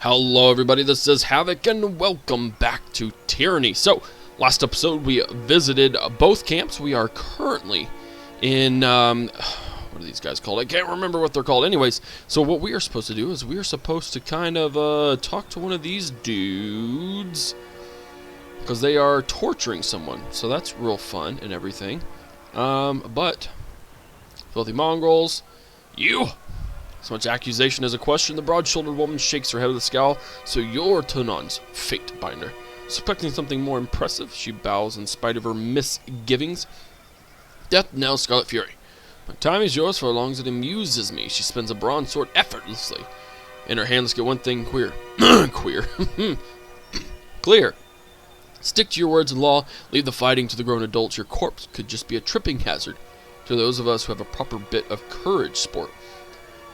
Hello everybody, this is Havoc and welcome back to Tyranny. So, last episode we visited both camps. We are currently in, what are these guys called? I can't remember what they're called. Anyways, so what we are supposed to do is we are supposed to kind of talk to one of these dudes because they are torturing someone. So that's real fun and everything. But, filthy mongrels, you! So much accusation as a question, the broad-shouldered woman shakes her head with a scowl. So you're Tonon's fate binder. Suspecting something more impressive, she bows in spite of her misgivings. Death now, Scarlet Fury. My time is yours for as long as it amuses me. She spins a bronze sword effortlessly. In her hand, let's get one thing queer. Clear. Stick to your words in law. Leave the fighting to the grown adults. Your corpse could just be a tripping hazard to those of us who have a proper bit of courage sport.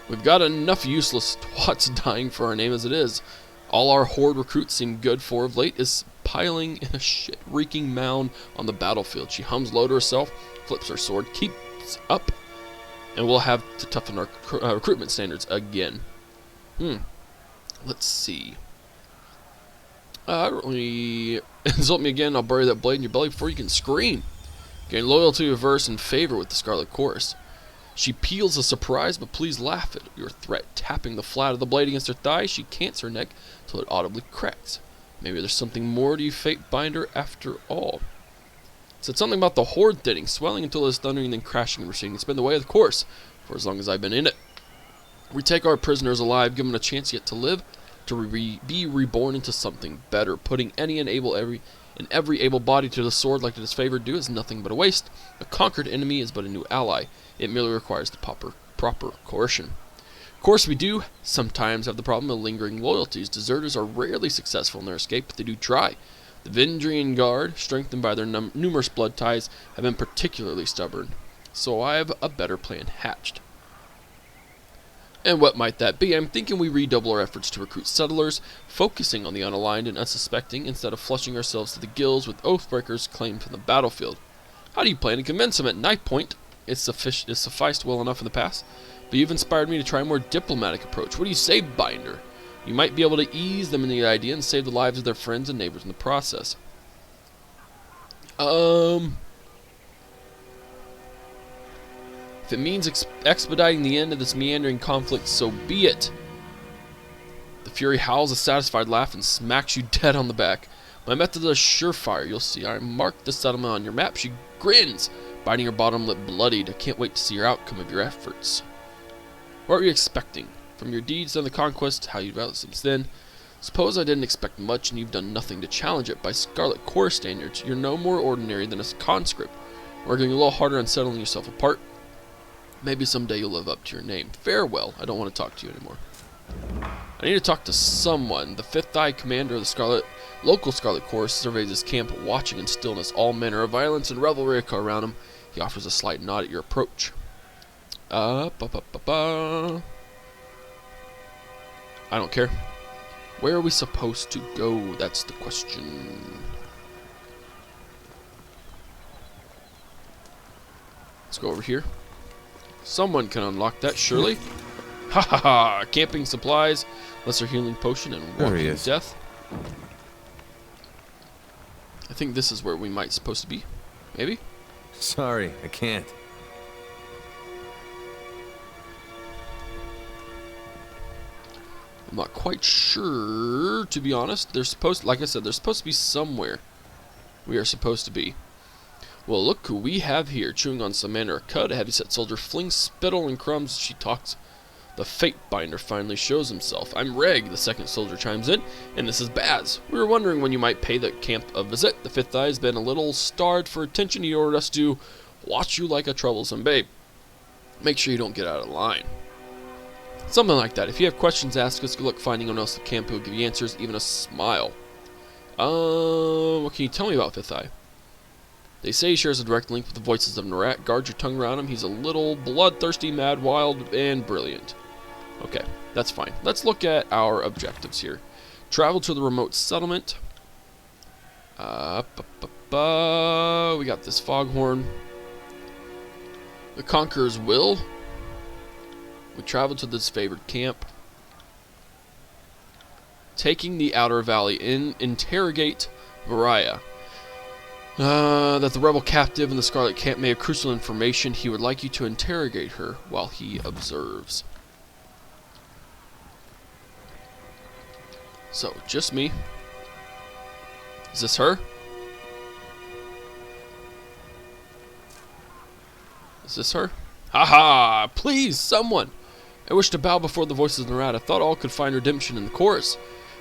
We've got enough useless twats dying for our name as it is. All our horde recruits seem good for of late is piling in a shit-reeking mound on the battlefield. She hums low to herself, flips her sword, keeps up, and we'll have to toughen our recruitment standards again. Let's see. Don't really insult me again. I'll bury that blade in your belly before you can scream. Gain loyalty, reverse, and favor with the Scarlet Chorus. She peels a surprise, but please laugh at your threat. Tapping the flat of the blade against her thigh, she cants her neck till it audibly cracks. Maybe there's something more to you, Fate Binder, after all. It said something about the horde thinning, swelling until it is thundering, then crashing and receding. It's been the way of the course for as long as I've been in it. We take our prisoners alive, give them a chance yet to live, to be reborn into something better. Putting any and every able body to the sword like it is favored do is nothing but a waste. A conquered enemy is but a new ally. It merely requires the proper coercion. Of course, we do sometimes have the problem of lingering loyalties. Deserters are rarely successful in their escape, but they do try. The Vendrian Guard, strengthened by their numerous blood ties, have been particularly stubborn. So I have a better plan hatched. And what might that be? I'm thinking we redouble our efforts to recruit settlers, focusing on the unaligned and unsuspecting instead of flushing ourselves to the gills with oathbreakers claimed from the battlefield. How do you plan to convince them? At knife point, it's sufficed well enough in the past, but you've inspired me to try a more diplomatic approach. What do you say, Binder? You might be able to ease them in the idea and save the lives of their friends and neighbors in the process. If it means expediting the end of this meandering conflict, so be it. The Fury howls a satisfied laugh and smacks you dead on the back. My method is surefire, you'll see. I marked the settlement on your map. She grins, biting her bottom lip bloodied. I can't wait to see your outcome of your efforts. What were you expecting? From your deeds and the conquest, how you've developed since then. Suppose I didn't expect much and you've done nothing to challenge it. By Scarlet Chorus standards, you're no more ordinary than a conscript. Working a little harder on settling yourself apart. Maybe someday you'll live up to your name. Farewell, I don't want to talk to you anymore. I need to talk to someone. The Fifth Eye commander of the local Scarlet Chorus surveys his camp, watching in stillness all manner of violence and revelry occur around him. He offers a slight nod at your approach. I don't care. Where are we supposed to go? That's the question. Let's go over here. Someone can unlock that, surely. Ha ha ha! Camping supplies, lesser healing potion, and walking death. I think this is where we might supposed to be. Maybe? Sorry, I can't. I'm not quite sure, to be honest. Like I said, they're supposed to be somewhere we are supposed to be. Well, look who we have here, chewing on some manner of cud. A heavyset soldier flings spittle and crumbs as she talks. The Fate Binder finally shows himself. I'm Reg, the second soldier chimes in, and this is Baz. We were wondering when you might pay the camp a visit. The Fifth Eye has been a little starved for attention. He ordered us to watch you like a troublesome babe. Make sure you don't get out of line. Something like that. If you have questions, ask us. Good luck finding anyone else at the camp who will give you answers, even a smile. What can you tell me about Fifth Eye? They say he shares a direct link with the voices of Narat. Guard your tongue around him. He's a little bloodthirsty, mad, wild, and brilliant. Okay, that's fine. Let's look at our objectives here. Travel to the remote settlement. We got this foghorn. The Conqueror's Will. We travel to this favored camp. Taking the outer valley interrogate Varia. That the rebel captive in the Scarlet Camp may have crucial information. He would like you to interrogate her while he observes. So, just me. Is this her? Is this her? Haha! Please, someone! I wish to bow before the voices in the rat. I thought all could find redemption in the chorus.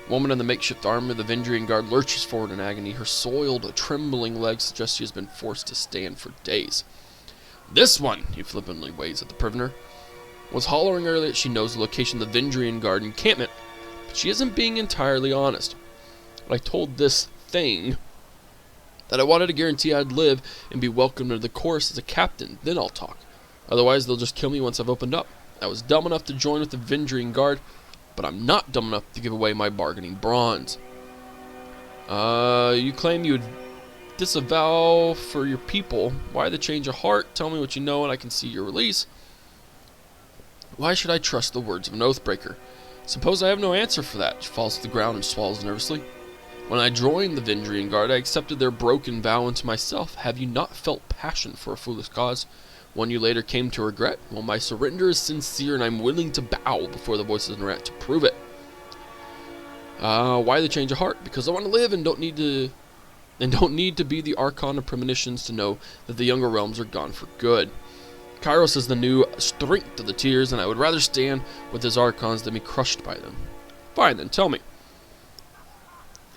Woman in the makeshift armor, the Vendrian guard, lurches forward in agony. Her soiled, trembling legs suggest she has been forced to stand for days. This one, he flippantly waves at the prisoner, was hollering earlier that she knows the location of the Vendrian guard encampment, but she isn't being entirely honest. I told this thing that I wanted to guarantee I'd live and be welcomed into the chorus as a captain, then I'll talk. Otherwise, they'll just kill me once I've opened up. I was dumb enough to join with the Vendrian guard, but I'm not dumb enough to give away my bargaining bronze. You claim you would disavow for your people. Why the change of heart? Tell me what you know and I can see your release. Why should I trust the words of an oathbreaker? Suppose I have no answer for that. She falls to the ground and swallows nervously. When I joined the Vendrian guard, I accepted their broken vow unto myself. Have you not felt passion for a foolish cause? One you later came to regret? Well, my surrender is sincere, and I'm willing to bow before the voices in the rat to prove it. Why the change of heart? Because I want to live and don't need to be the Archon of Premonitions to know that the younger realms are gone for good. Kairos is the new strength of the tears, and I would rather stand with his Archons than be crushed by them. Fine, then, tell me.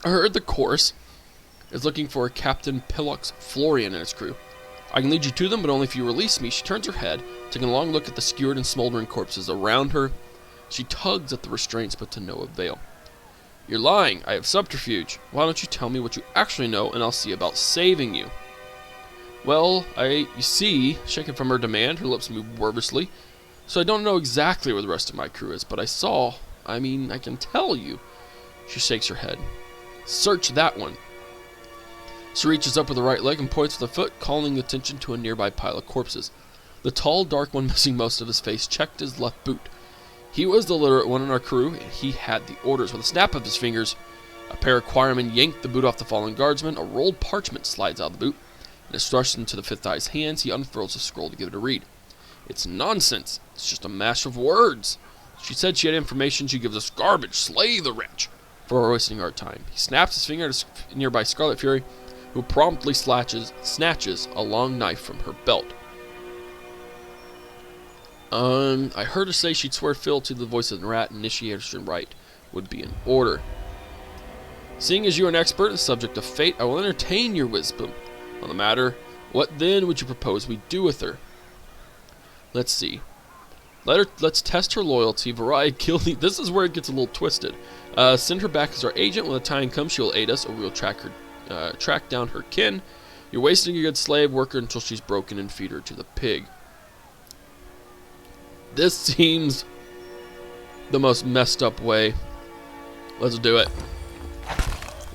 I heard the chorus is looking for a Captain Pillux Florian and his crew. I can lead you to them, but only if you release me. She turns her head, taking a long look at the skewered and smoldering corpses around her. She tugs at the restraints, but to no avail. You're lying. I have subterfuge. Why don't you tell me what you actually know, and I'll see about saving you. Well, you see, shaken from her demand, her lips move nervously. So I don't know exactly where the rest of my crew is, but I can tell you. She shakes her head. Search that one. She reaches up with her right leg and points with a foot, calling attention to a nearby pile of corpses. The tall, dark one, missing most of his face, checked his left boot. He was the literate one in our crew, and he had the orders. With a snap of his fingers, a pair of choirmen yanked the boot off the fallen guardsman. A rolled parchment slides out of the boot, and is thrust into the fifth eye's hands. He unfurls the scroll to give it a read. It's nonsense. It's just a mash of words. She said she had information. She gives us garbage. Slay the wretch, for we're wasting our time. He snaps his finger at a nearby Scarlet Fury, who promptly snatches a long knife from her belt. I heard her say she'd swear fealty to the voice of the rat, and initiation right would be in order. Seeing as you are an expert in the subject of fate, I will entertain your wisdom on the matter. What then would you propose we do with her? Let's see. Let's test her loyalty. Varia Gilney. This is where it gets a little twisted. Send her back as our agent. When the time comes, she will aid us, or we'll track down her kin. You're wasting a good slave worker until she's broken and feed her to the pig. This seems the most messed up way. Let's do it.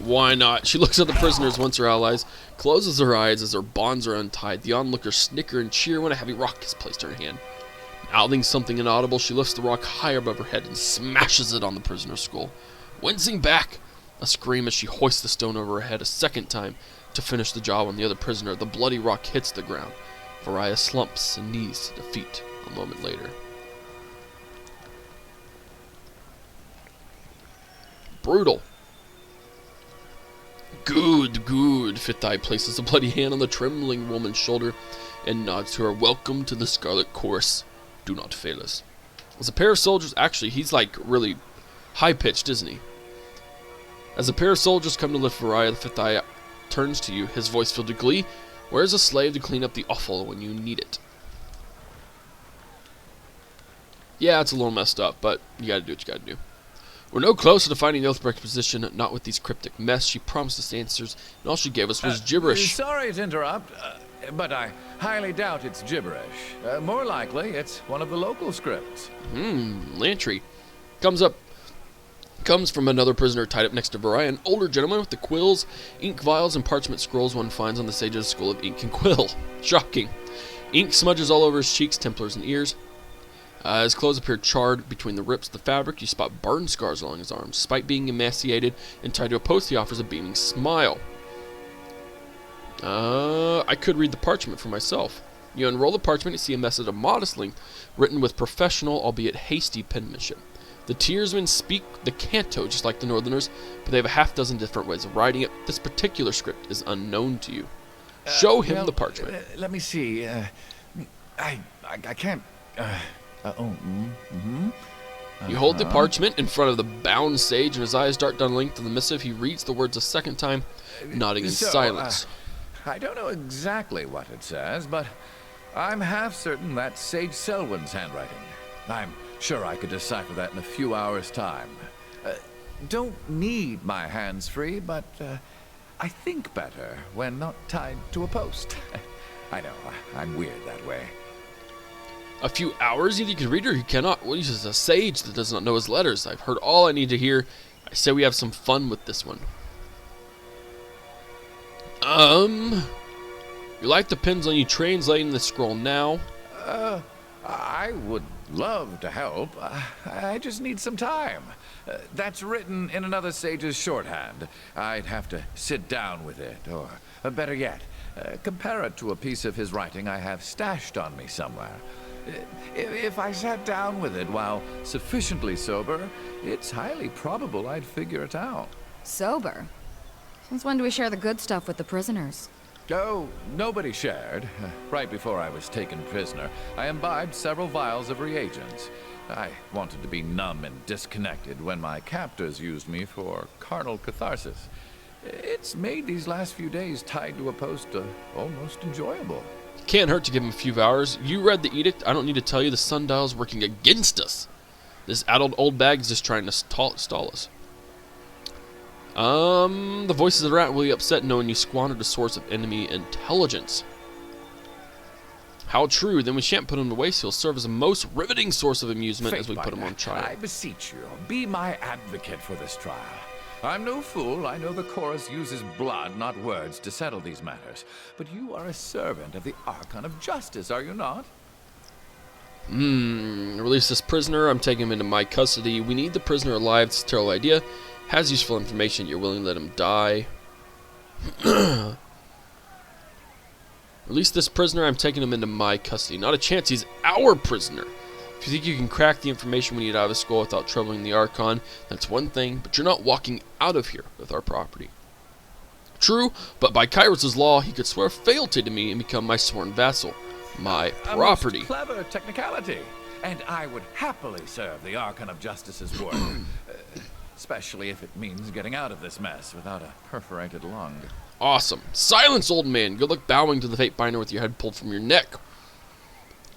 Why not? She looks at the prisoners, once her allies, closes her eyes as her bonds are untied. The onlookers snicker and cheer when a heavy rock is placed in her hand. Mouthing something inaudible, she lifts the rock higher above her head and smashes it on the prisoner's skull. Wincing back, a scream as she hoists the stone over her head a second time to finish the job on the other prisoner. The bloody rock hits the ground. Varia slumps and knees to defeat a moment later. Brutal. Good, good. Fifth Eye places a bloody hand on the trembling woman's shoulder and nods to her. Welcome to the Scarlet Chorus. Do not fail us. As a pair of soldiers, actually, he's like really high-pitched, isn't he? As a pair of soldiers come to lift Varia, the Fifth Eye turns to you, his voice filled with glee. Where's a slave to clean up the offal when you need it? Yeah, it's a little messed up, but you gotta do what you gotta do. We're no closer to finding the Oathbreaker's position, not with these cryptic mess. She promised us answers, and all she gave us was gibberish. Sorry to interrupt, but I highly doubt it's gibberish. More likely, it's one of the local scripts. Lantry. Comes from another prisoner tied up next to Varia, an older gentleman with the quills, ink vials, and parchment scrolls one finds on the Sage's School of Ink and Quill. Shocking. Ink smudges all over his cheeks, templars, and ears. His clothes appear charred between the rips of the fabric. You spot burn scars along his arms. Despite being emaciated and tied to a post, he offers a beaming smile. I could read the parchment for myself. You unroll the parchment and see a message of modest length, written with professional, albeit hasty, penmanship. The Tearsmen speak the Canto just like the Northerners, but they have a half dozen different ways of writing it. This particular script is unknown to you. Show him the parchment. Let me see. I can't. You hold the parchment in front of the bound sage, and his eyes dart down the length of the missive. He reads the words a second time, nodding in silence. I don't know exactly what it says, but I'm half certain that's Sage Selwyn's handwriting. I'm sure I could decipher that in a few hours' time. Don't need my hands free, but I think better when not tied to a post. I know, I'm weird that way. A few hours? Either you can read or you cannot. Well, he's just a sage that does not know his letters. I've heard all I need to hear. I say we have some fun with this one. You like the pins on you translating the scroll now? I would love to help. I just need some time. That's written in another sage's shorthand. I'd have to sit down with it, or better yet, compare it to a piece of his writing I have stashed on me somewhere. If I sat down with it while sufficiently sober, it's highly probable I'd figure it out. Sober? Since when do we share the good stuff with the prisoners? Oh, nobody shared. Right before I was taken prisoner, I imbibed several vials of reagents. I wanted to be numb and disconnected when my captors used me for carnal catharsis. It's made these last few days tied to a post almost enjoyable. Can't hurt to give him a few hours. You read the edict. I don't need to tell you the sundial's working against us. This addled old bag is just trying to stall us. The voices of the rat will be upset knowing you squandered a source of enemy intelligence. How true. Then we shan't put him to waste. He'll serve as a most riveting source of amusement as we put him on trial. I beseech you, be my advocate for this trial. I'm no fool. I know the chorus uses blood, not words, to settle these matters. But you are a servant of the Archon of Justice, are you not? Release this prisoner. I'm taking him into my custody. We need the prisoner alive. It's a terrible idea. Has useful information. You're willing to let him die. Release this prisoner. I'm taking him into my custody. Not a chance. He's our prisoner. If you think you can crack the information we need out of his skull without troubling the Archon, that's one thing, but you're not walking out of here with our property. True, but by Kairos' law, he could swear fealty to me and become my sworn vassal. My property. A most clever technicality. And I would happily serve the Archon of Justice's work. Especially if it means getting out of this mess without a perforated lung. Awesome. Silence, old man. Good luck bowing to the fate binder with your head pulled from your neck.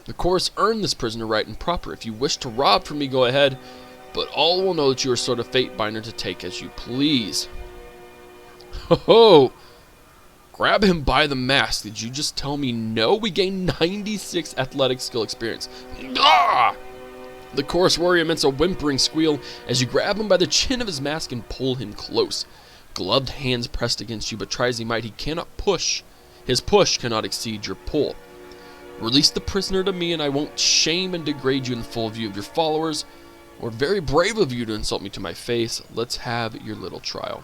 The chorus earned this prisoner right and proper. If you wish to rob from me, go ahead, but all will know that you are sort of fate binder to take as you please. Ho ho! Grab him by the mask. Did you just tell me no? We gain 96 athletic skill experience. Ah! The chorus warrior emits a whimpering squeal as you grab him by the chin of his mask and pull him close. Gloved hands pressed against you, but try as he might, he cannot push. His push cannot exceed your pull. Release the prisoner to me, and I won't shame and degrade you in the full view of your followers. Or very brave of you to insult me to my face. Let's have your little trial.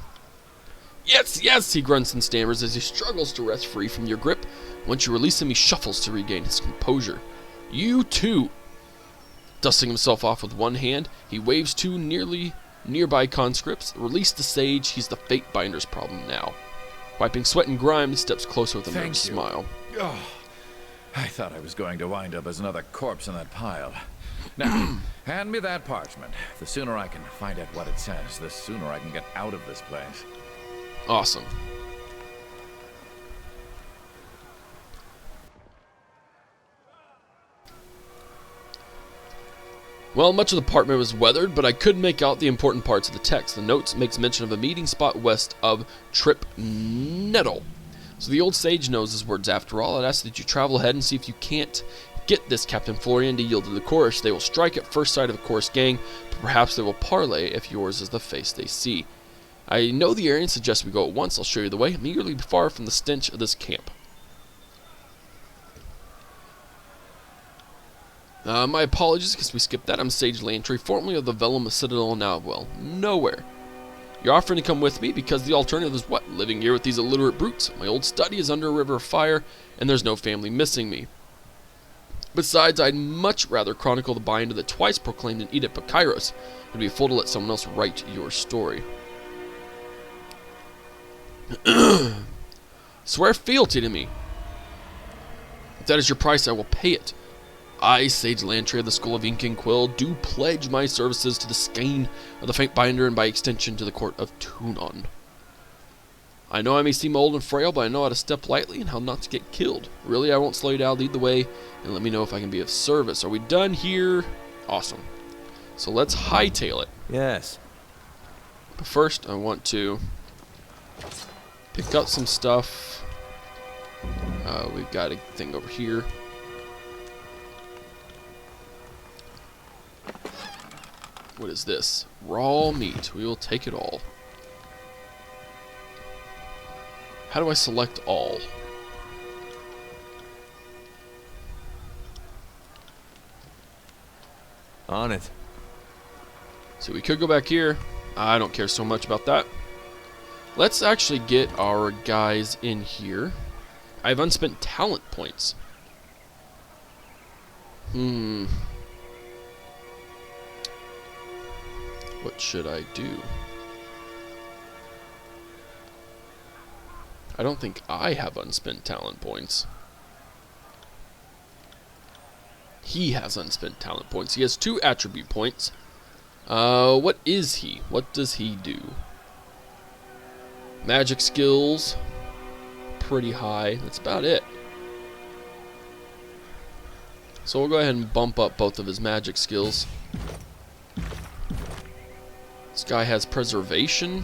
Yes, yes, he grunts and stammers as he struggles to wrest free from your grip. Once you release him, he shuffles to regain his composure. You too. Dusting himself off with one hand, he waves two nearby conscripts. Release the sage. He's the fate binder's problem now. Wiping sweat and grime, he steps closer with a nervous smile. Oh, I thought I was going to wind up as another corpse in that pile. Now, hand me that parchment. The sooner I can find out what it says, the sooner I can get out of this place. Awesome. Well, much of the parchment was weathered, but I could make out the important parts of the text. The notes makes mention of a meeting spot west of Trip Nettle. So the old sage knows his words after all. I'd ask that you travel ahead and see if you can't get this Captain Florian to yield to the chorus. They will strike at first sight of the chorus gang, but perhaps they will parley if yours is the face they see. I know the area and suggest we go at once. I'll show you the way. I'm eagerly far from the stench of this camp. My apologies because we skipped that. I'm Sage Lantry, formerly of the Vellum Citadel, now well, nowhere. You're offering to come with me because the alternative is what? Living here with these illiterate brutes. My old study is under a river of fire, and there's no family missing me. Besides, I'd much rather chronicle the bind that twice proclaimed an edict of Kairos. It'd be a fool to let someone else write your story. Swear fealty to me. If that is your price, I will pay it. I, Sage Lantry of the School of Ink and Quill, do pledge my services to the skein of the Faint Binder and by extension to the court of Tunon. I know I may seem old and frail, but I know how to step lightly and how not to get killed. Really, I won't slow you down. Lead the way and let me know if I can be of service. Are we done here? Awesome. So let's hightail it. Yes. But first, I want to pick up some stuff. We've got a thing over here. What is this? Raw meat. We will take it all. How do I select all? On it. So we could go back here. I don't care so much about that. Let's actually get our guys in here. I have unspent talent points. What should I do? I don't think I have unspent talent points. He has unspent talent points. He has 2 attribute points. What is he? What does he do? Magic skills. Pretty high. That's about it. So we'll go ahead and bump up both of his magic skills. This guy has preservation.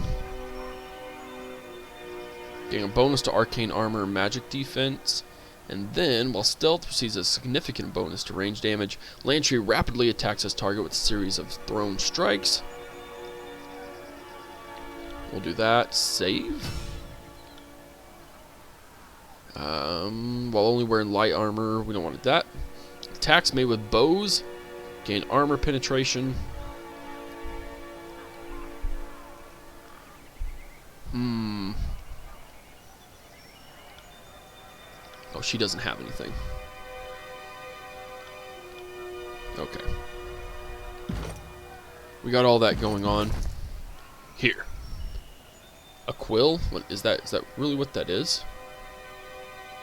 Getting a bonus to arcane armor and magic defense. And then, while stealth receives a significant bonus to range damage, Lantry rapidly attacks his target with a series of thrown strikes. We'll do that. Save. While only wearing light armor, we don't want that. Attacks made with bows gain armor penetration. Oh, she doesn't have anything. Okay. We got all that going on. Here. A quill? What is that? Is that really what that is?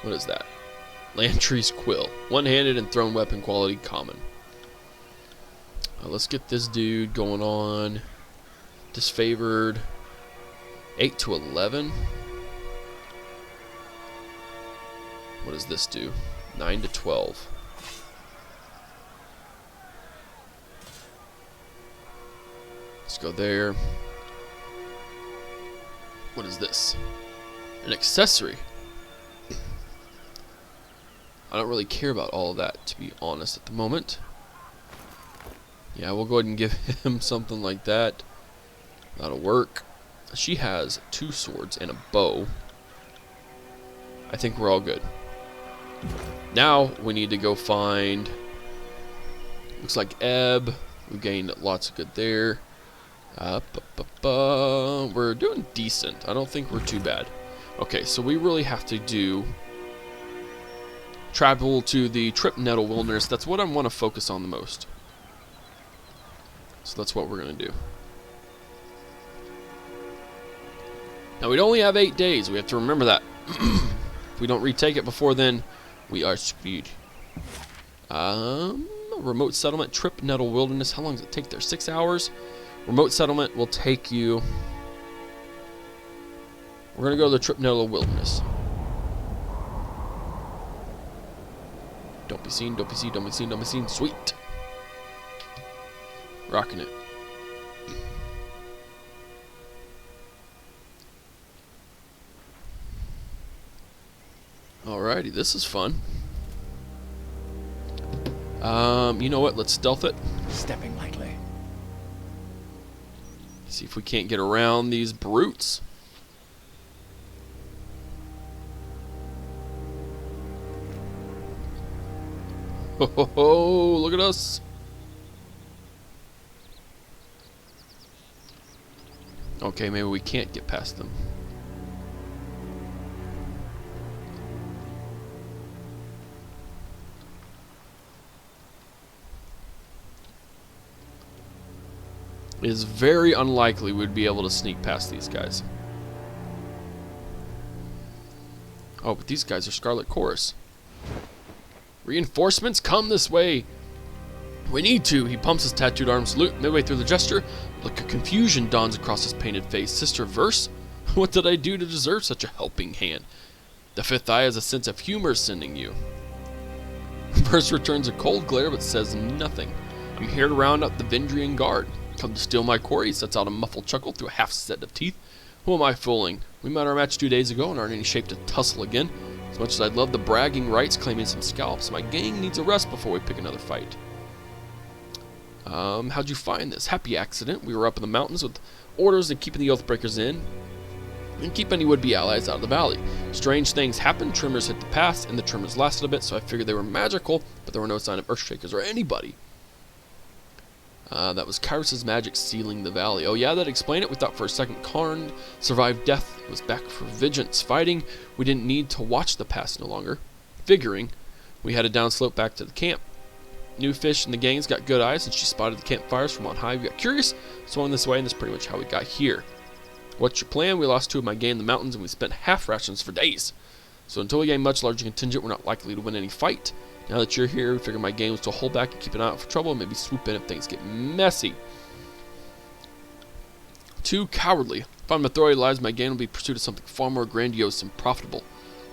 What is that? Lantry's quill. One-handed and thrown weapon quality common. Let's get this dude going on. Disfavored. 8 to 11. What does this do? 9 to 12. Let's go there. What is this? An accessory. I don't really care about all of that, to be honest, at the moment. Yeah, we'll go ahead and give him something like that. That'll work. She has 2 swords and a bow. I think we're all good. Now we need to go find, looks like Ebb. We've gained lots of good there. We're doing decent. I don't think we're too bad. Okay, so we really have to do travel to the Trip Nettle Wilderness. That's what I want to focus on the most. So that's what we're going to do. Now we'd only have 8 days. We have to remember that. If we don't retake it before then, we are screwed. Remote settlement, Trip Nettle Wilderness. How long does it take there? 6 hours? Remote settlement will take you... We're going to go to the Trip Nettle Wilderness. Don't be seen, don't be seen, don't be seen, don't be seen. Sweet. Rocking it. Alrighty, this is fun. You know what? Let's stealth it. Stepping lightly. See if we can't get around these brutes. Oh, look at us. Okay, maybe we can't get past them. It is very unlikely we'd be able to sneak past these guys. Oh, but these guys are Scarlet Chorus. Reinforcements, come this way. We need to. He pumps his tattooed arm salute. Midway through the gesture, look of confusion dawns across his painted face. Sister Verse? What did I do to deserve such a helping hand? The fifth eye has a sense of humor sending you. Verse returns a cold glare but says nothing. I'm here to round up the Vendrian Guard. Come to steal my quarry. He sets out a muffled chuckle through a half set of teeth. Who am I fooling? We met our match 2 days ago and aren't in any shape to tussle again. As much as I'd love the bragging rights, claiming some scalps, my gang needs a rest before we pick another fight. How'd you find this? Happy accident. We were up in the mountains with orders and keeping the Oathbreakers in and keep any would-be allies out of the valley. Strange things happened. Tremors hit the pass, and the tremors lasted a bit, so I figured they were magical, but there were no sign of Earthshakers or anybody. That was Kyrus's magic sealing the valley. Oh yeah, that explained it. We thought for a second Karn survived death, was back for vengeance fighting. We didn't need to watch the pass no longer. Figuring, we headed downslope back to the camp. New fish in the gang's got good eyes, and she spotted the campfires from on high. We got curious, swung this way, and that's pretty much how we got here. What's your plan? We lost 2 of my gang in the mountains, and we spent half rations for days. So until we gain much larger contingent, we're not likely to win any fight. Now that you're here, we figure my game was to hold back and keep an eye out for trouble, and maybe swoop in if things get messy. Too cowardly. If I'm authority lies, my game will be pursuit of something far more grandiose and profitable.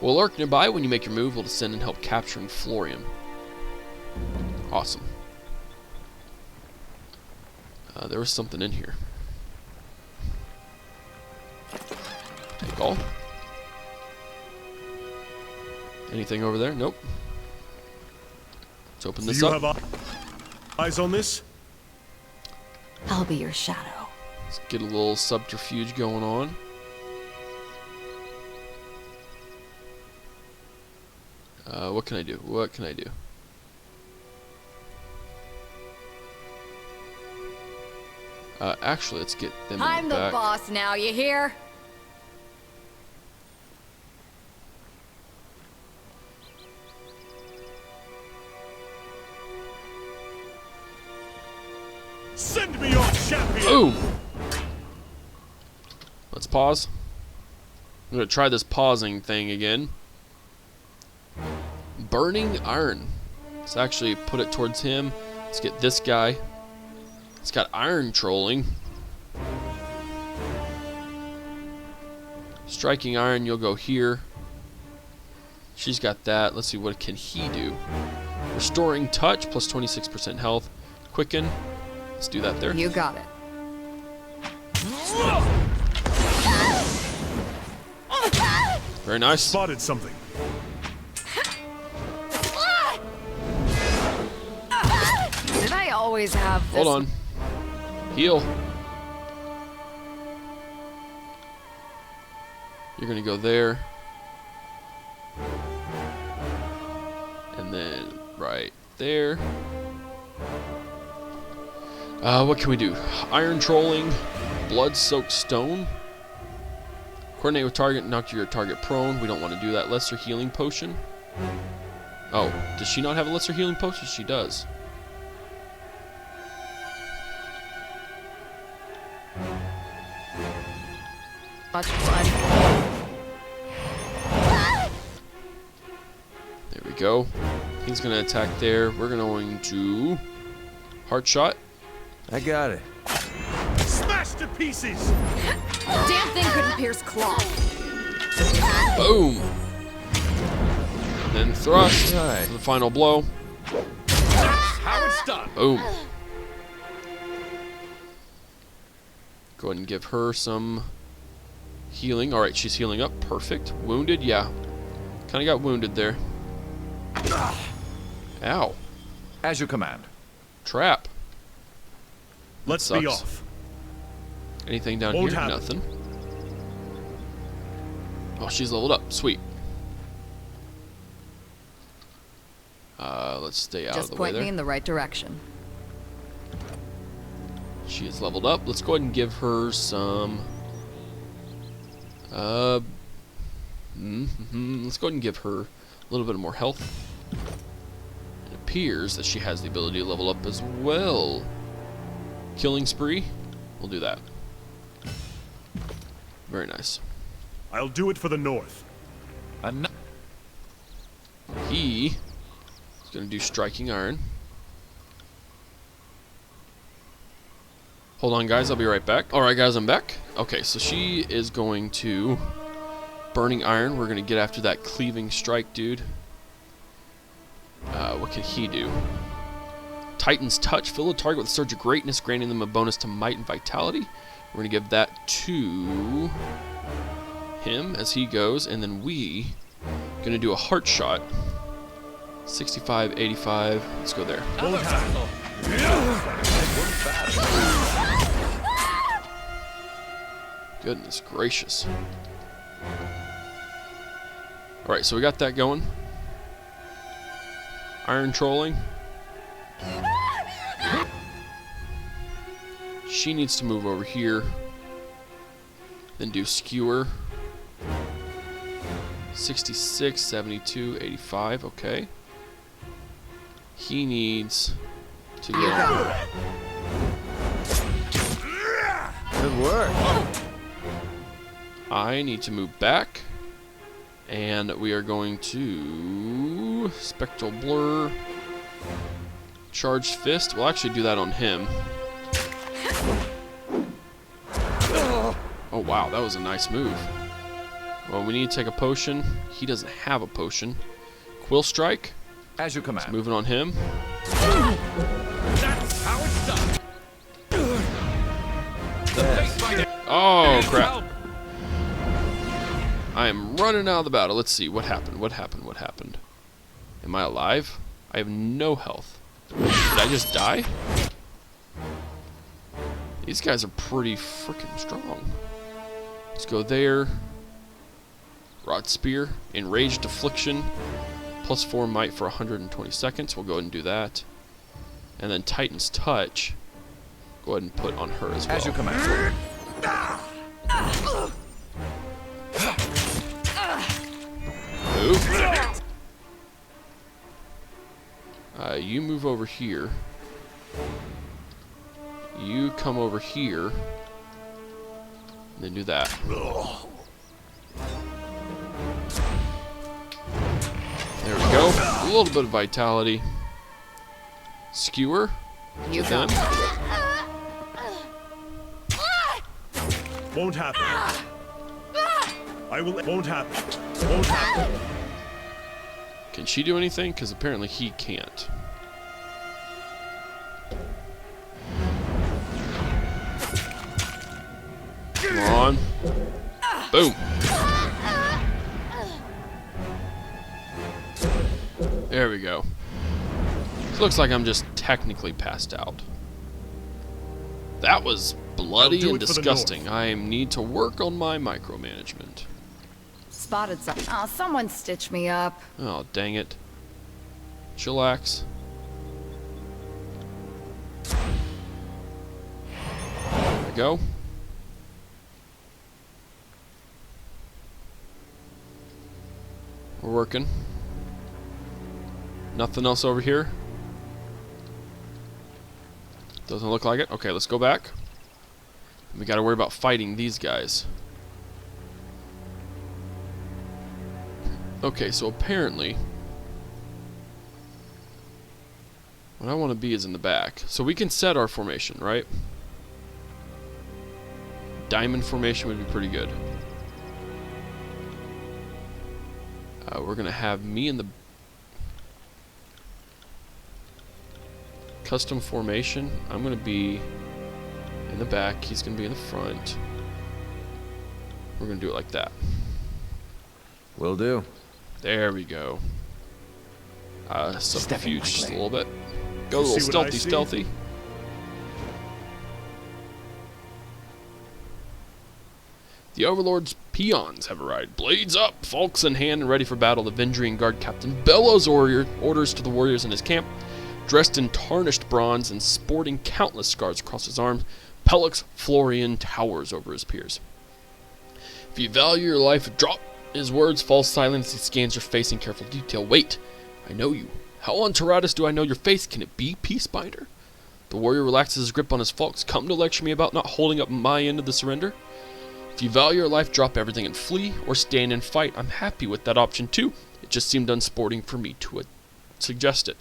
We'll lurk nearby. When you make your move, we'll descend and help capturing Florian. Awesome. There was something in here. Take all. Anything over there? Nope. Let's open this up. Do you have eyes on this? I'll be your shadow. Let's get a little subterfuge going on. What can I do? What can I do? Actually, let's get them I'm in the the back. boss now, you hear? Send me your champion! Boom! Let's pause. I'm gonna try this pausing thing again. Burning iron. Let's actually put it towards him. Let's get this guy. It's got iron trolling. Striking iron, you'll go here. She's got that. Let's see, what can he do? Restoring touch, plus 26% health. Quicken. Let's do that there. You got it. Very nice. Spotted something. Did I always have this? Hold on. Heal. You're gonna go there. And then right there. What can we do? Iron trolling, blood-soaked stone. Coordinate with target, knock your target prone. We don't want to do that. Lesser healing potion. Oh, does she not have a lesser healing potion? She does. Much blood. There we go. He's gonna attack there. We're going to heart shot. I got it. Smash to pieces! Damn thing couldn't pierce cloth. Boom. Then thrust. Right. For the final blow. How it's done. Boom. Go ahead and give her some healing. Alright, she's healing up. Perfect. Wounded? Yeah. Kind of got wounded there. Ow. As you command. Trap. Let's Sucks. be off. Anything down Won't here? happen. Nothing. Oh, she's leveled up. Sweet. Let's stay out Just of the way point me there. in the right direction. She is leveled up. Let's go ahead and give her some... let's go ahead and give her a little bit more health. It appears that she has the ability to level up as well. Killing spree. We'll do that. Very nice. I'll do it for the North. He is going to do striking iron. Hold on, guys. I'll be right back. Alright, guys. I'm back. Okay, so she is going to... Burning iron. We're going to get after that cleaving strike, dude. What can he do? Titan's Touch. Fill a target with a surge of greatness, granting them a bonus to might and vitality. We're going to give that to him as he goes. And then we going to do a heart shot. 65, 85. Let's go there. Goodness gracious. Alright, so we got that going. Iron trolling. She needs to move over here. Then do skewer. 66, 72, 85. Okay. He needs to go. Good work. I need to move back. And we are going to Spectral Blur. Charged Fist. We'll actually do that on him. Oh wow, that was a nice move. Well, we need to take a potion. He doesn't have a potion. Quill Strike. As you command. Moving on him. That's how it's done. Oh crap. I am running out of the battle. Let's see. What happened? What happened? What happened? Am I alive? I have no health. Did I just die? These guys are pretty freaking strong. Let's go there. Rod Spear. Enraged Affliction. +4 might for 120 seconds. We'll go ahead and do that. And then Titan's Touch. Go ahead and put on her as well. As you command. Move. You move over here. You come over here. And then do that. There we go. A little bit of vitality. Skewer. You To got them. Won't happen. I will. Won't happen. Won't happen. Can she do anything? Because apparently he can't. Come on. Boom. There we go. It looks like I'm just technically passed out. That was bloody I'll do and it for the disgusting. I need to work on my micromanagement. spotted something. Oh, someone stitch me up. Oh, dang it. Chillax. There we go. We're working. Nothing else over here? Doesn't look like it. Okay, let's go back. We gotta worry about fighting these guys. Okay, so apparently what I want to be is in the back. So we can set our formation, right? Diamond formation would be pretty good. We're gonna have me in the custom formation. I'm gonna be in the back. He's gonna be in the front. We're gonna do it like that. Will do. There we go. Subterfuge just a little bit. Go a You little see what I stealthy, see? The Overlord's peons have arrived. Blades up, falks in hand and ready for battle. The Vendrian Guard Captain bellows orders to the warriors in his camp. Dressed in tarnished bronze and sporting countless scars across his arms, Pellux Florian towers over his peers. If you value your life, drop. His words fall silent as he scans your face in careful detail. Wait, I know you. How on Taratus do I know your face? Can it be Peacebinder? The warrior relaxes his grip on his falks. Come to lecture me about not holding up my end of the surrender? If you value your life, drop everything and flee, or stand and fight. I'm happy with that option too. It just seemed unsporting for me to suggest it.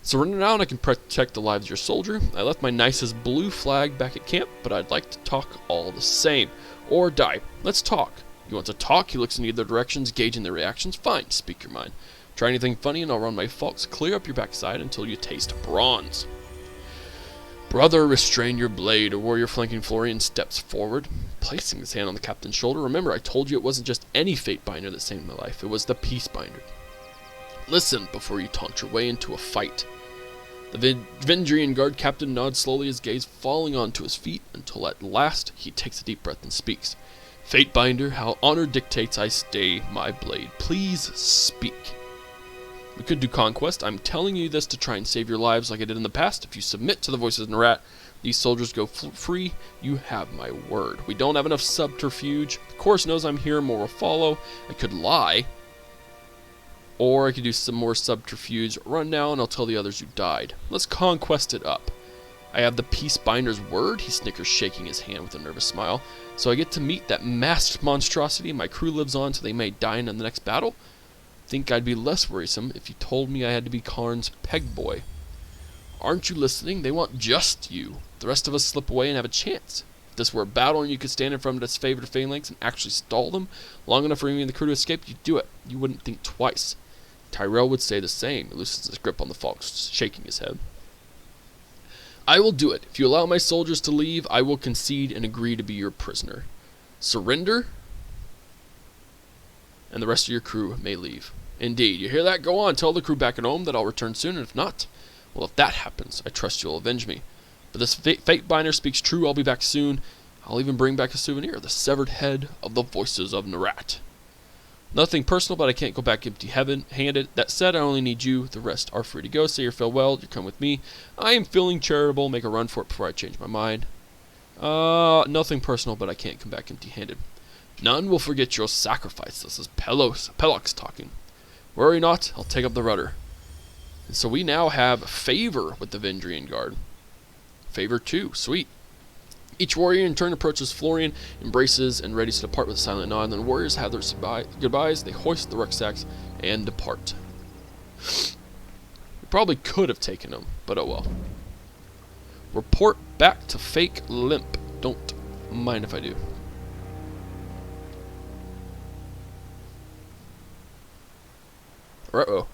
Surrender now and I can protect the lives of your soldier. I left my nicest blue flag back at camp, but I'd like to talk all the same. Or die. Let's talk. You want to talk? He looks in either directions, gauging their reactions. Fine, speak your mind. Try anything funny and I'll run my falks clear up your backside until you taste bronze. Brother, restrain your blade. A warrior flanking Florian steps forward, placing his hand on the captain's shoulder. Remember, I told you it wasn't just any Fatebinder that saved my life. It was the Peacebinder. Listen before you taunt your way into a fight. The Vendrian Guard Captain nods slowly, his gaze falling onto his feet, until at last he takes a deep breath and speaks. Fatebinder, how honor dictates I stay my blade. Please speak. We could do conquest. I'm telling you this to try and save your lives like I did in the past. If you submit to the voices of Nerat, these soldiers go free. You have my word. We don't have enough subterfuge. The course knows I'm here. More will follow. I could lie. Or I could do some more subterfuge. Run now and I'll tell the others you died. Let's conquest it up. I have the Peacebinder's word. He snickers, shaking his hand with a nervous smile. So I get to meet that masked monstrosity my crew lives on so they may die in the next battle? Think I'd be less worrisome if you told me I had to be Karn's peg boy. Aren't you listening? They want just you. The rest of us slip away and have a chance. If this were a battle and you could stand in front of its favored phalanx and actually stall them long enough for me and the crew to escape, you'd do it. You wouldn't think twice. Tyrell would say the same. He loosens his grip on the falks, shaking his head. I will do it. If you allow my soldiers to leave, I will concede and agree to be your prisoner. Surrender? And the rest of your crew may leave. Indeed. You hear that? Go on. Tell the crew back at home that I'll return soon, and if not, well, if that happens, I trust you'll avenge me. But this Fatebinder speaks true. I'll be back soon. I'll even bring back a souvenir, the severed head of the voices of Nerat. Nothing personal, but I can't go back empty-handed. That said, I only need you. The rest are free to go. Say your farewell. You come with me. I am feeling charitable. Make a run for it before I change my mind. Nothing personal, but I can't come back empty-handed. None will forget your sacrifice. This is Pellux talking. Worry not, I'll take up the rudder. And so we now have favor with the Vendrian Guard. Favor 2, sweet. Each warrior in turn approaches Florian, embraces, and readies to depart with a silent nod. Then the warriors have their goodbyes, they hoist the rucksacks, and depart. We probably could have taken them, but oh well. Report back to Fake Limp. Don't mind if I do. Uh-oh.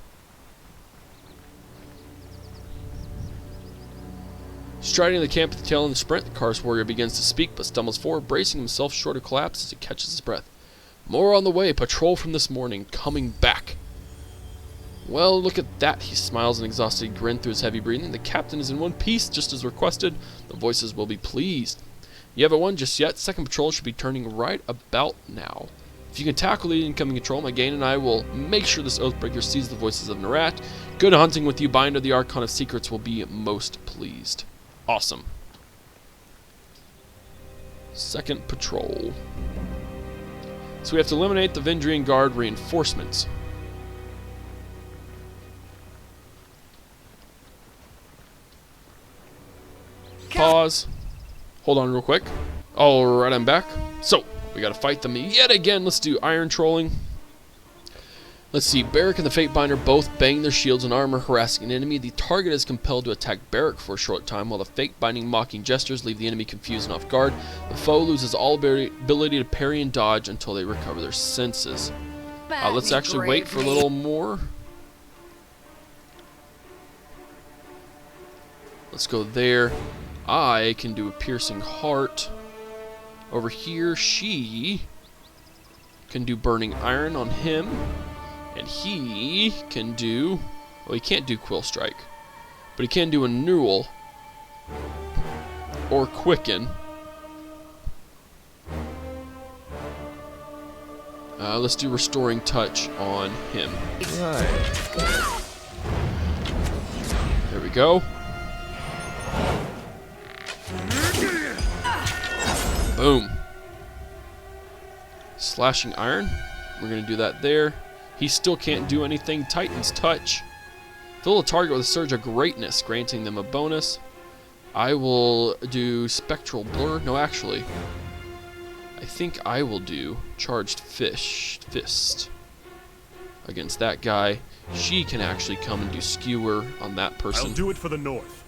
Striding the camp with the tail in the sprint, the Kars warrior begins to speak, but stumbles forward, bracing himself short of collapse as he catches his breath. More on the way, patrol from this morning, coming back. Well, look at that, he smiles an exhausted grin through his heavy breathing. The captain is in one piece, just as requested. The voices will be pleased. You haven't won just yet. Second patrol should be turning right about now. If you can tackle the incoming control, my Gain and I will make sure this Oathbreaker sees the voices of Nerat. Good hunting with you, Binder. The Archon of Secrets will be most pleased. Awesome. Second patrol. So we have to eliminate the Vendrian Guard reinforcements. Pause. Hold on real quick. Alright, I'm back. So, we gotta fight them yet again. Let's do Iron Trolling. Let's see, Barrack and the Fatebinder both bang their shields and armor, harassing an enemy. The target is compelled to attack Barrack for a short time, while the Fatebinder mocking gestures leave the enemy confused and off guard. The foe loses all ability to parry and dodge until they recover their senses. Let's actually wait for a little more. Let's go there. I can do a piercing heart. Over here, she can do burning iron on him. And he can do... Well, he can't do Quill Strike. But he can do a Newell. Or Quicken. Let's do Restoring Touch on him. Right. There we go. Boom. Slashing Iron. We're going to do that there. He still can't do anything. Titan's Touch. Fill a target with a Surge of Greatness, granting them a bonus. I will do Spectral Blur. No, actually, I think I will do Charged Fist against that guy. She can actually come and do Skewer on that person. I'll do it for the North.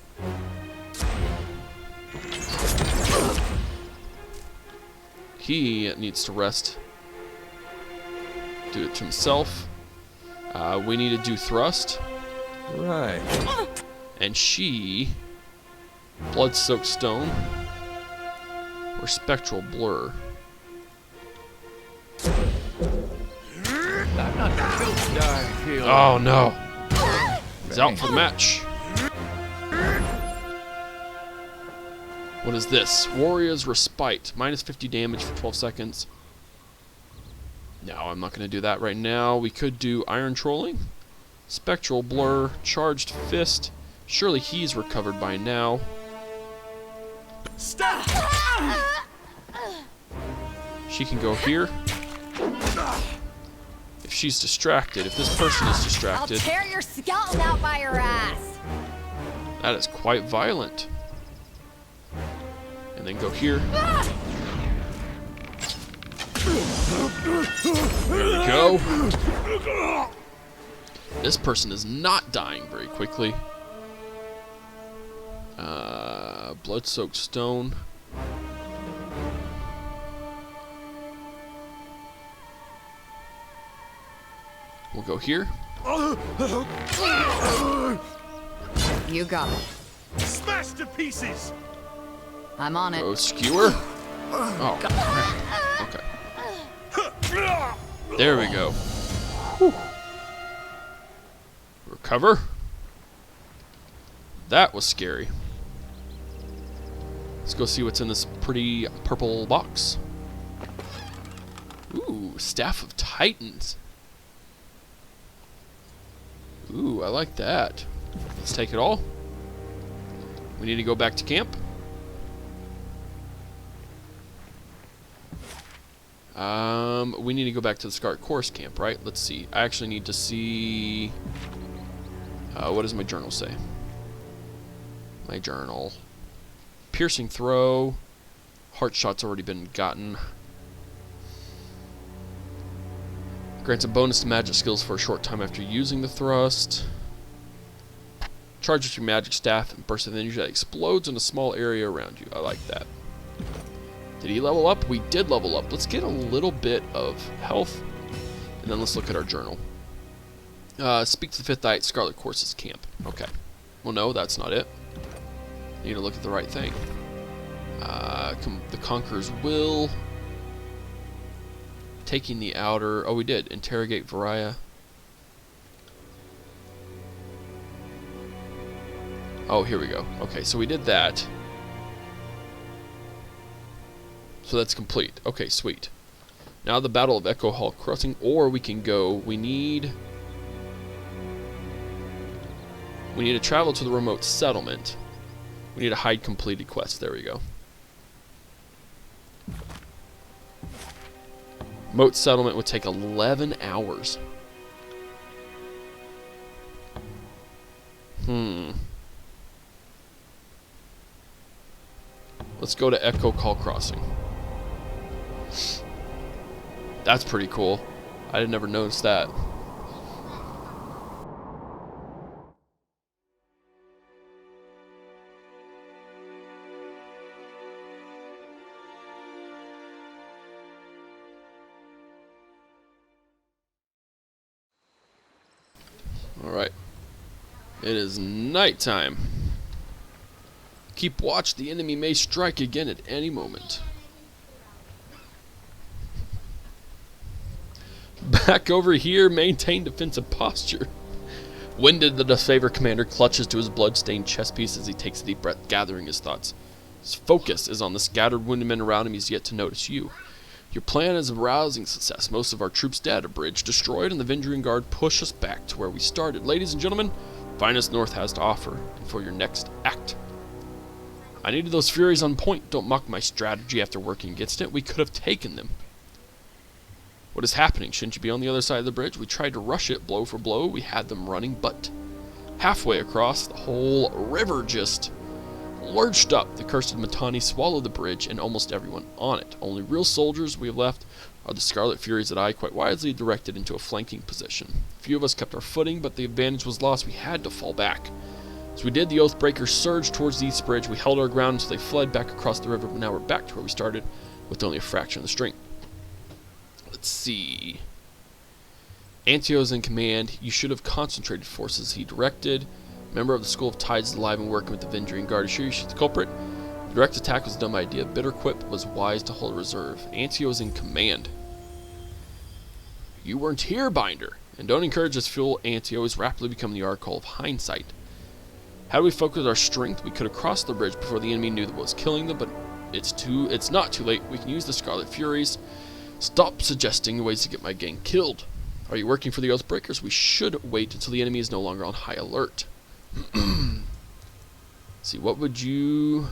He needs to rest. Do it to himself. We need to do Thrust. Right. And she... Blood-Soaked Stone. Or Spectral Blur. I'm not convinced I feel... Oh no. He's out for the match. What is this? Warrior's Respite. Minus 50 damage for 12 seconds. No, I'm not going to do that right now. We could do Iron Trolling. Spectral Blur. Charged Fist. Surely he's recovered by now. Stop! She can go here. If she's distracted, if this person is I'll distracted, tear your skeleton out by your ass. that is quite violent. And then go here. There we go. This person is not dying very quickly. Blood-Soaked Stone. We'll go here. You got it. Smash to pieces! I'm on it. Go Skewer. Oh, okay. There we go. Whew. Recover. That was scary. Let's go see what's in this pretty purple box. Ooh, Staff of Titans. Ooh, I like that. Let's take it all. We need to go back to camp. We need to go back to the Scarlet Chorus camp, right? Let's see. I actually need to see... what does my journal say? My journal. Piercing Throw. Heart Shot's already been gotten. Grants a bonus to magic skills for a short time after using the thrust. Charges your magic staff and bursts of energy that explodes in a small area around you. I like that. Did he level up? We did level up. Let's get a little bit of health, and then let's look at our journal. Speak to the Fifth Eye at Scarlet Chorus camp. Okay. Well, no, that's not it. Need to look at the right thing. The Conqueror's Will. Taking the outer... Oh, we did. Interrogate Varia. Oh, here we go. Okay, so we did that. So that's complete. Okay, sweet. Now the Battle of Echo Hall Crossing, or we can go... We need to travel to the remote settlement. We need to hide completed quests. There we go. Remote settlement would take 11 hours. Let's go to Echo Call Crossing. That's pretty cool. I had never noticed that. Alright. It is nighttime. Keep watch. The enemy may strike again at any moment. Back over here. Maintain defensive posture. Winded, the disfavored commander clutches to his blood-stained chest piece as he takes a deep breath, gathering his thoughts. His focus is on the scattered wounded men around him. He's yet to notice you. Your plan is a rousing success. Most of our troops dead, a bridge destroyed, and the Vindrian Guard push us back to where we started. Ladies and gentlemen, finest North has to offer for your next act. I needed those Furies on point. Don't mock my strategy after working against it. We could have taken them. What is happening? Shouldn't you be on the other side of the bridge? We tried to rush it blow for blow. We had them running, but halfway across, the whole river just lurched up. The cursed Mitanni swallowed the bridge and almost everyone on it. Only real soldiers we have left are the Scarlet Furies that I quite wisely directed into a flanking position. Few of us kept our footing, but the advantage was lost. We had to fall back. So we did. The Oathbreakers surged towards the east bridge. We held our ground until they fled back across the river, but now we're back to where we started with only a fraction of the strength. Let's see. Antio's in command. You should have concentrated forces, he directed. Member of the School of Tides is alive and working with the Vindrian Guard. Assure you she's the culprit. The direct attack was a dumb idea. Bitter quip was wise to hold a reserve. Antio is in command. You weren't here, Binder. And don't encourage us fuel. Antio is rapidly becoming the Oracle of Hindsight. How do we focus our strength? We could have crossed the bridge before the enemy knew that was killing them, but it's not too late. We can use the Scarlet Furies. Stop suggesting ways to get my gang killed. Are you working for the Oathbreakers? We should wait until the enemy is no longer on high alert. See, what would you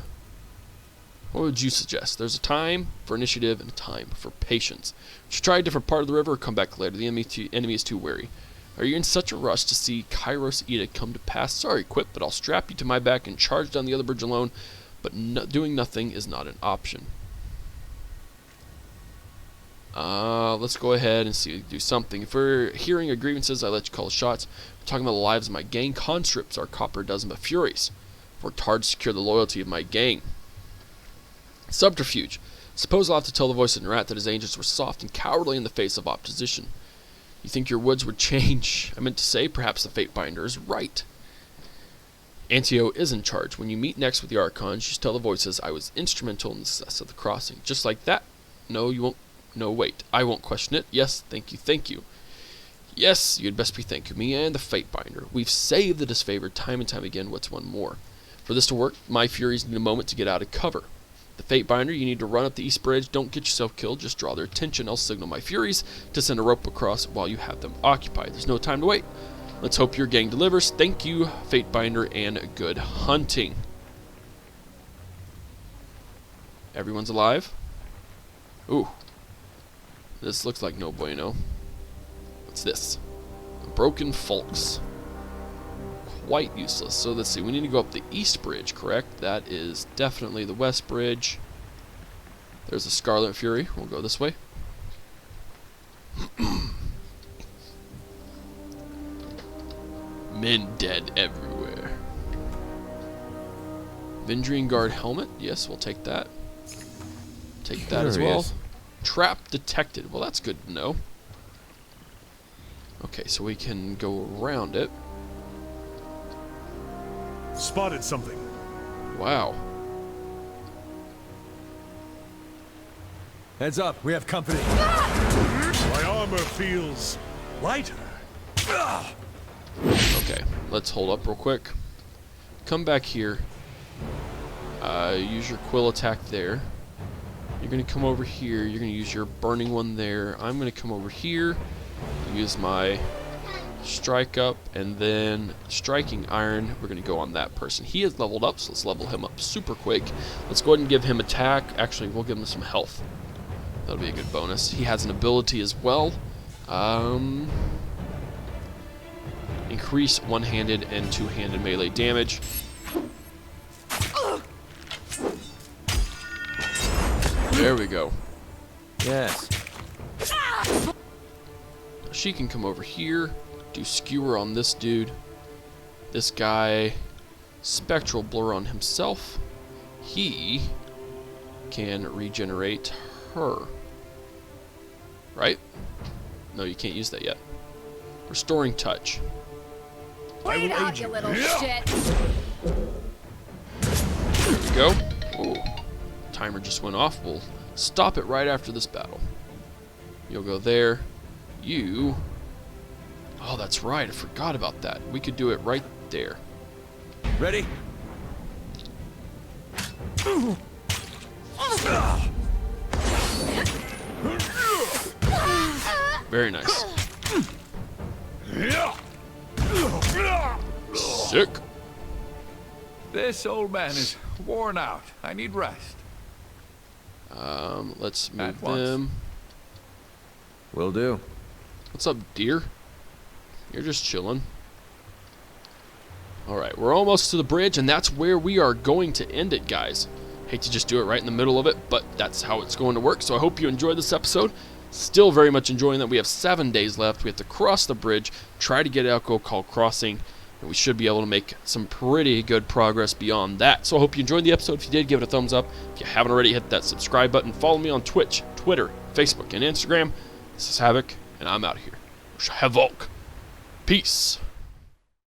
suggest? There's a time for initiative and a time for patience. Should try a different part of the river or come back later. The enemy is too wary. Are you in such a rush to see Kairos Edict come to pass? Sorry, Quip, but I'll strap you to my back and charge down the other bridge alone. But doing nothing is not an option. Let's go ahead and see if we can do something. If we're hearing your grievances, I let you call the shots. We're talking about the lives of my gang conscripts. Our copper dozen but Furies. Worked hard to secure the loyalty of my gang. Subterfuge. Suppose I'll have to tell the voice of Nerat that his agents were soft and cowardly in the face of opposition. You think your woods would change? I meant to say, perhaps the Fate Binder is right. Antio is in charge. When you meet next with the Archons, you tell the voices I was instrumental in the success of the crossing. Just like that? No, you won't. No, wait. I won't question it. Yes, thank you, thank you. Yes, you'd best be thanking me and the Fate Binder. We've saved the disfavored time and time again. What's one more? For this to work, my Furies need a moment to get out of cover. The Fate Binder, you need to run up the East Bridge. Don't get yourself killed. Just draw their attention. I'll signal my Furies to send a rope across while you have them occupied. There's no time to wait. Let's hope your gang delivers. Thank you, Fate Binder, and good hunting. Everyone's alive? Ooh. This looks like no bueno. What's this? Broken Folks. Quite useless. So let's see. We need to go up the East Bridge, correct? That is definitely the West Bridge. There's the Scarlet Fury. We'll go this way. Men dead everywhere. Vindrian Guard helmet. Yes, we'll take that. Take that as well. Trap detected. Well, that's good to know. Okay, so we can go around it. Spotted something. Wow. Heads up, we have company. My armor feels lighter. Okay, let's hold up real quick. Come back here. Use your quill attack there. You're going to come over here. You're going to use your burning one there. I'm going to come over here. Use my strike up. And then striking iron. We're going to go on that person. He is leveled up, so let's level him up super quick. Let's go ahead and give him attack. Actually, we'll give him some health. That'll be a good bonus. He has an ability as well. Increase one-handed and two-handed melee damage. There we go. Yes. She can come over here, do skewer on this dude. This guy, spectral blur on himself. He can regenerate her. Right? No, you can't use that yet. Restoring touch. Wait out, you little shit! There we go. Ooh. Timer just went off. We'll stop it right after this battle. You'll go there. You... Oh, that's right. I forgot about that. We could do it right there. Ready? Very nice. Sick. This old man is worn out. I need rest. Let's move At once. them. Will do. What's up, deer? You're just chilling. Alright, we're almost to the bridge, and that's where we are going to end it, guys. Hate to just do it right in the middle of it, but that's how it's going to work. So I hope you enjoyed this episode. Still very much enjoying that. We have 7 days left. We have to cross the bridge, try to get Alco Call Crossing, and we should be able to make some pretty good progress beyond that. So I hope you enjoyed the episode. If you did, give it a thumbs up. If you haven't already, hit that subscribe button. Follow me on Twitch, Twitter, Facebook, and Instagram. This is Havoc, and I'm out here. Havoc. Peace.